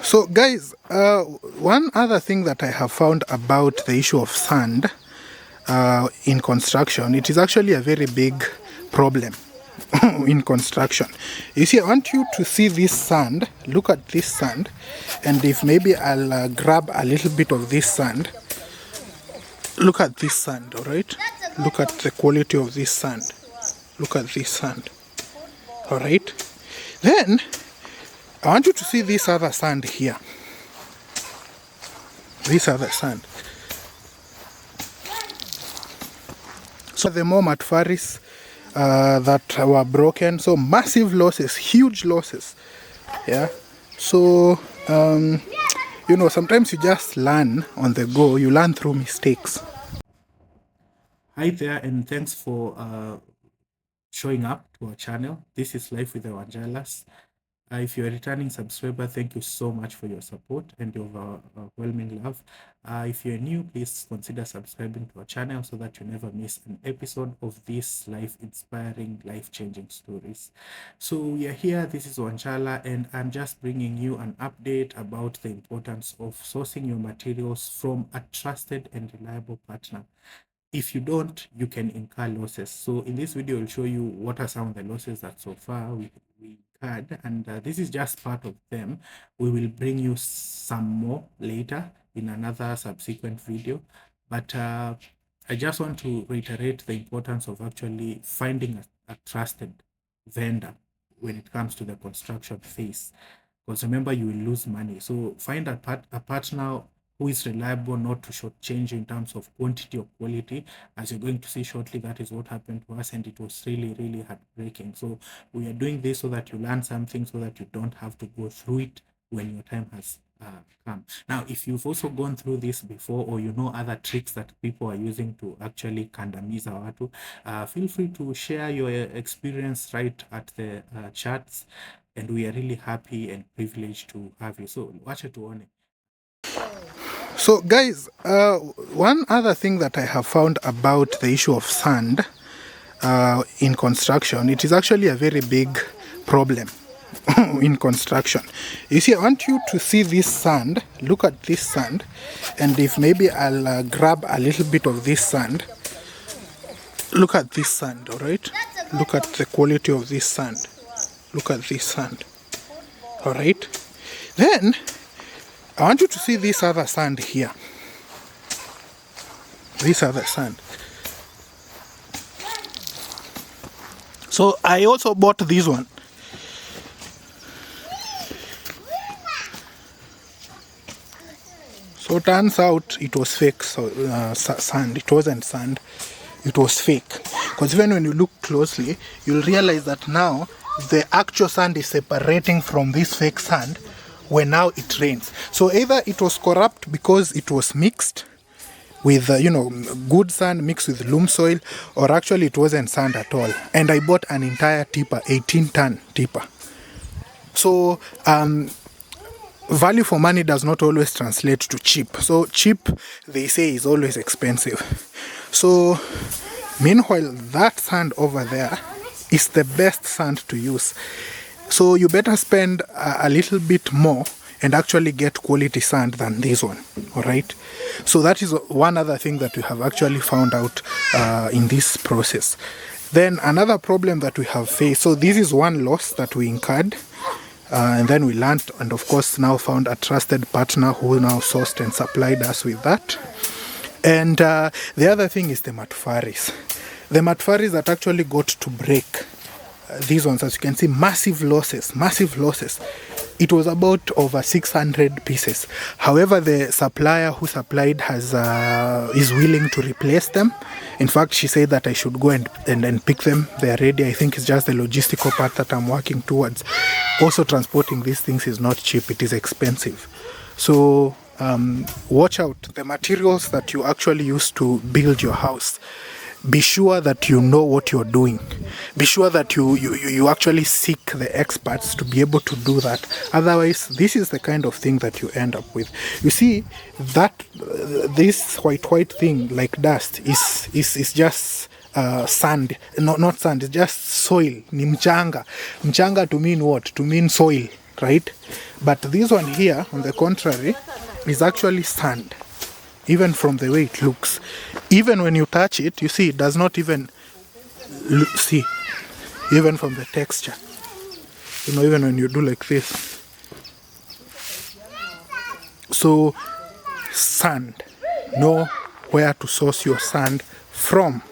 So guys, one other thing that I have found about the issue of sand in construction, it is actually a very big problem in construction. You see, I want you to see this sand. Look at this sand, and if maybe I'll grab a little bit of this sand. Look at this sand, all right? Look at the quality of this sand. Look at this sand, all right? Then I want you to see this other sand here. This other sand. So the more matfaris that were broken, so massive losses, huge losses. Yeah. So you know, sometimes you just learn on the go. You learn through mistakes. Hi there, and thanks for showing up to our channel. This is Life with the Wanjalas. If you're a returning subscriber, thank you so much for your support and your overwhelming love. If you're new, please consider subscribing to our channel so that you never miss an episode of these life-inspiring, life-changing stories. So we are here, this is Wanchala, and I'm just bringing you an update about the importance of sourcing your materials from a trusted and reliable partner. If you don't, you can incur losses. So in this video, I'll show you what are some of the losses that so far we had, and this is just part of them. We will bring you some more later in another subsequent video, but I just want to reiterate the importance of actually finding a trusted vendor when it comes to the construction phase, because remember, you will lose money. So find a partner who is reliable, not to shortchange you in terms of quantity or quality. As you're going to see shortly, that is what happened to us, and it was really, really heartbreaking. So we are doing this so that you learn something, so that you don't have to go through it when your time has come. Now, if you've also gone through this before, or you know other tricks that people are using to actually kandamiza watu, feel free to share your experience right at the chats, and we are really happy and privileged to have you. So wacha tuone. So guys, one other thing that I have found about the issue of sand in construction, it is actually a very big problem in construction. You see, I want you to see this sand. Look at this sand, and if maybe I'll grab a little bit of this sand. Look at this sand, all right? Look at the quality of this sand. Look at this sand, all right? Then I want you to see this other sand here. This other sand. So I also bought this one. So turns out it was fake sand. It wasn't sand. It was fake. Because even when you look closely, you'll realize that now the actual sand is separating from this fake sand when now it rains. So either it was corrupt because it was mixed with good sand mixed with loam soil, or actually it wasn't sand at all. And I bought an entire tipper, 18-ton tipper. So value for money does not always translate to cheap. So cheap, they say, is always expensive. So meanwhile, that sand over there is the best sand to use. So you better spend a little bit more and actually get quality sand than this one, all right? So that is one other thing that we have actually found out in this process. Then another problem that we have faced, so this is one loss that we incurred, and then we learned, and of course now found a trusted partner who now sourced and supplied us with that. And the other thing is the matfaris. The matfaris that actually got to break. These ones, as you can see, massive losses. It was about over 600 pieces. However, the supplier who supplied is willing to replace them. In fact, she said that I should go and pick them. They are ready. I think it's just the logistical part that I'm working towards. Also, transporting these things is not cheap. It is expensive. So watch out. The materials that you actually use to build your house, be sure that you know what you're doing. Be sure that you actually seek the experts to be able to do that. Otherwise, this is the kind of thing that you end up with. You see, that this white thing like dust is just sand. No, not sand, it's just soil. Ni mchanga. Mchanga to mean what? To mean soil. right? But this one here, on the contrary, is actually sand, even from the way it looks. Even when you touch it, you see it does not even see, even from the texture. You know, even when you do like this. So, sand. Know where to source your sand from.